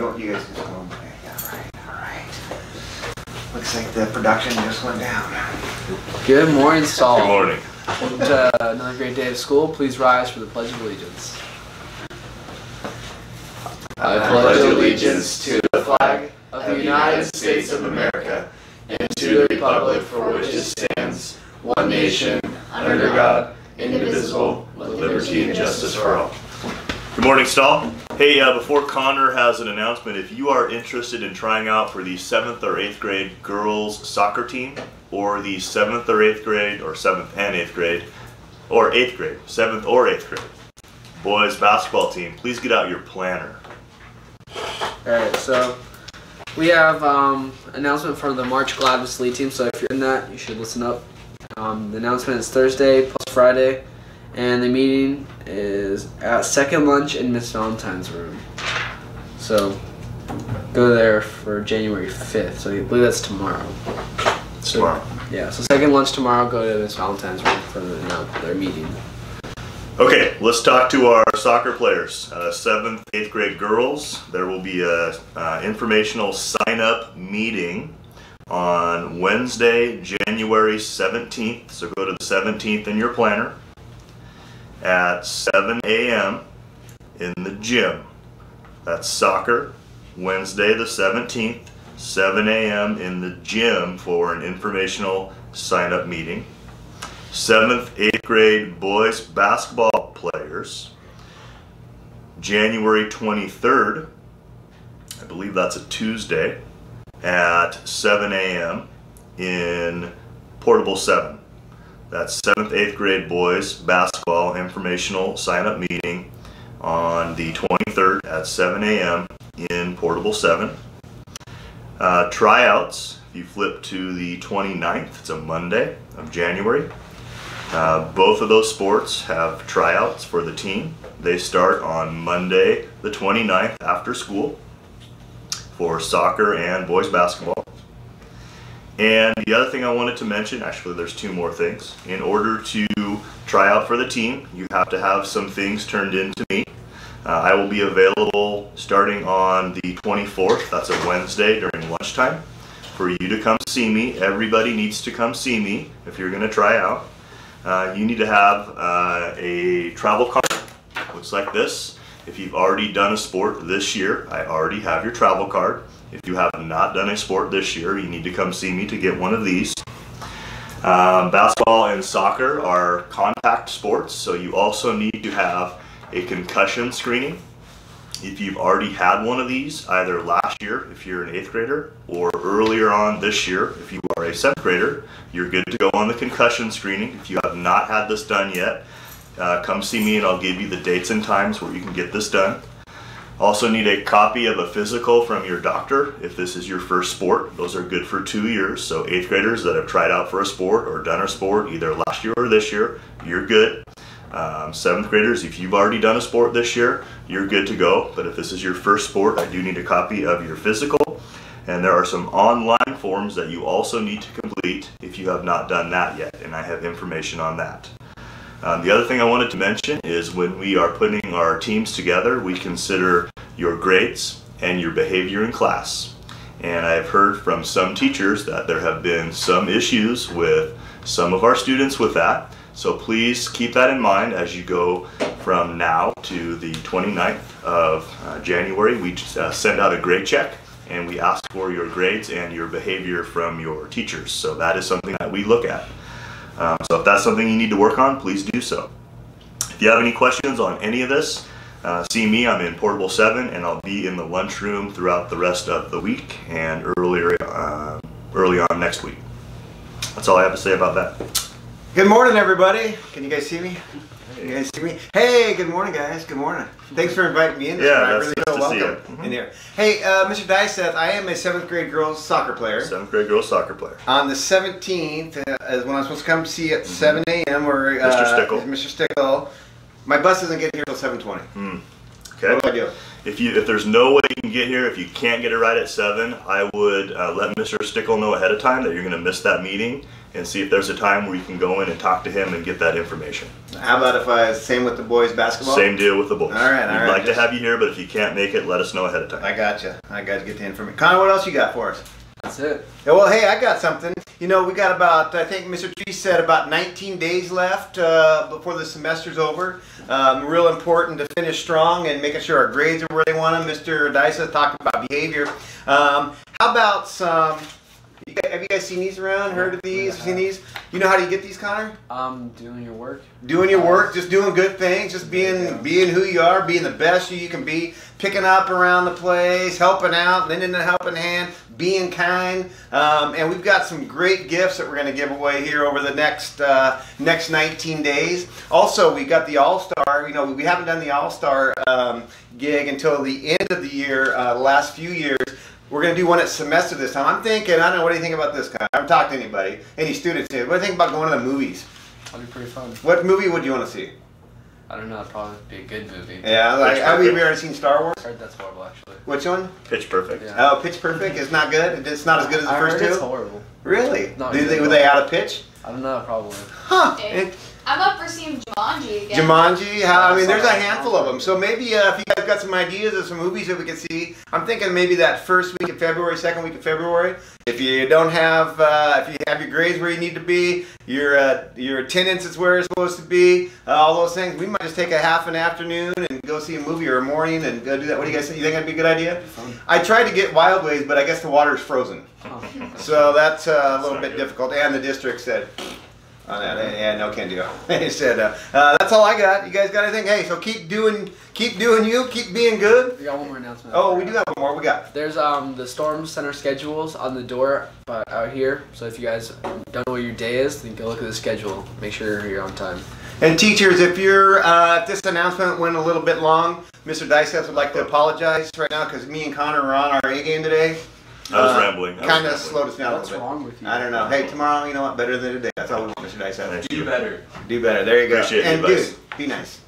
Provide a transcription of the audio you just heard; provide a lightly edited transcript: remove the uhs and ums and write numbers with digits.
You guys just go. Okay, all right. Looks like the production just went down. Good morning, Saul. Good morning. Welcome to another great day of school. Please rise for the Pledge of Allegiance. I pledge allegiance to the flag of the United States of America and to the republic for which it stands, one nation, under God, indivisible, with liberty and justice for all. Good morning, Stahl. Hey, before Connor has an announcement, if you are interested in trying out for the 7th or 8th grade girls soccer team, or the 7th or 8th grade, or 7th and 8th grade, or 8th grade, 7th or 8th grade boys basketball team, please get out your planner. Alright, so we have announcement for the March Gladys League team, so if you're in that, you should listen up. The announcement is Thursday plus Friday, and the meeting is at second lunch in Miss Valentine's room. So go there for January 5th, so I believe that's tomorrow. Tomorrow. Yeah, so second lunch tomorrow, go to Miss Valentine's room for their meeting. Okay, let's talk to our soccer players. 7th, 8th grade girls. There will be a informational sign-up meeting on Wednesday, January 17th. So go to the 17th in your planner at 7 a.m. in the gym. That's soccer, Wednesday the 17th, 7 a.m. in the gym for an informational sign-up meeting. 7th, 8th grade boys basketball players, January 23rd, I believe that's a Tuesday, at 7 a.m. in Portable 7. That's 7th, 8th grade boys basketball informational sign-up meeting on the 23rd at 7 a.m. in Portable 7. Tryouts, if you flip to the 29th, it's a Monday of January. Both of those sports have tryouts for the team. They start on Monday the 29th after school for soccer and boys basketball. And the other thing I wanted to mention, actually there's two more things. In order to try out for the team, you have to have some things turned in to me. I will be available starting on the 24th, that's a Wednesday during lunchtime, for you to come see me. Everybody needs to come see me if you're going to try out. You need to have a travel card. Looks like this. If you've already done a sport this year, I already have your travel card. If you have not done a sport this year, you need to come see me to get one of these. Basketball and soccer are contact sports, so you also need to have a concussion screening. If you've already had one of these, either last year if you're an 8th grader, or earlier on this year if you are a 7th grader, you're good to go on the concussion screening. If you have not had this done yet, come see me and I'll give you the dates and times where you can get this done. Also need a copy of a physical from your doctor if this is your first sport. Those are good for 2 years, so 8th graders that have tried out for a sport or done a sport either last year or this year, you're good. 7th graders, if you've already done a sport this year, you're good to go. But if this is your first sport, I do need a copy of your physical. And there are some online forms that you also need to complete if you have not done that yet, and I have information on that. The other thing I wanted to mention is when we are putting our teams together, we consider your grades and your behavior in class. And I've heard from some teachers that there have been some issues with some of our students with that. So please keep that in mind as you go from now to the 29th of January. We send out a grade check and we ask for your grades and your behavior from your teachers. So that is something that we look at. So if that's something you need to work on, please do so. If you have any questions on any of this, see me. I'm in Portable 7 and I'll be in the lunchroom throughout the rest of the week and early on next week. That's all I have to say about that. Good morning, everybody. Can you guys see me? Can you guys see me? Hey, good morning, guys. Good morning. Thanks for inviting me in. Yeah, I that's really nice feel to see welcome you. in here. Hey, Mr. Dyseth, I am a 7th grade girls soccer player. 7th grade girls soccer player. On the 17th, is when I'm supposed to come see at 7 a.m. or Mr. Stickle. Mr. Stickle. My bus doesn't get here until 7:20. Okay. What do I do? If there's no way you can get here, if you can't get it right at 7, I would let Mr. Stickle know ahead of time that you're going to miss that meeting, and see if there's a time where you can go in and talk to him and get that information. How about if I same with the boys basketball? Same deal with the boys. All right, We'd like to have you here, but if you can't make it, let us know ahead of time. I got you. I got to get the information. Connor, what else you got for us? That's it. Yeah, well, hey, I got something. You know, we got about, I think Mr. Tree said about 19 days left before the semester's over. Real important to finish strong and making sure our grades are where they want them. Mr. Dysa talked about behavior. How about some, have you guys seen these around? Heard of these? Seen these? You know how do you get these, Connor? Doing your work. Doing your work, just doing good things, just being who you are, being the best you can be, picking up around the place, helping out, lending a helping hand, being kind, and we've got some great gifts that we're going to give away here over the next 19 days. Also, we got the All-Star. You know, we haven't done the All-Star gig until the end of the year, the last few years. We're going to do one at semester this time. I'm thinking, I don't know, what do you think about this, guy? I haven't talked to anybody, any students here. What do you think about going to the movies? That'd be pretty fun. What movie would you want to see? I don't know, it'd probably be a good movie. Yeah, like, have you ever seen Star Wars? I heard that's horrible, actually. Which one? Pitch Perfect. Yeah. Oh, Pitch Perfect is not good? It's not as good as the first two? It's horrible. Really? Not Were really. they out of pitch? I don't know, probably. Huh. Okay. I'm up for seeing Jumanji again. Jumanji, I mean, there's a Yeah. handful of them. So maybe if you guys got some ideas of some movies that we could see, I'm thinking maybe that first week of February, second week of February. If you don't have, if you have your grades where you need to be, your attendance is where it's supposed to be, all those things, we might just take a half an afternoon and go see a movie or a morning and go do that. What do you guys think? You think that'd be a good idea? Fun. I tried to get Wild Ways, but I guess the water's frozen. Oh. So that's a little not bit good. difficult. And the district said, on that, yeah, no can do. They said, that's all I got. You guys got anything? Hey, so keep doing you, keep being good. We got one more announcement. Oh, we do have one more. We got. There's the Storm Center schedules on the door, but out here. So if you guys don't know what your day is, then go look at the schedule. Make sure you're on time. And teachers, if you're, if this announcement went a little bit long, Mr. Dicef would like to apologize right now because me and Connor are on our A game today. I was rambling. Kind of slowed us down What's a little wrong with bit. you? I don't know. Hey, tomorrow, you know what? Better than today. That's all we want, Mr. Dicef. Thank Do you. better. Do better. There you go. Appreciate the and advice. good. Be nice.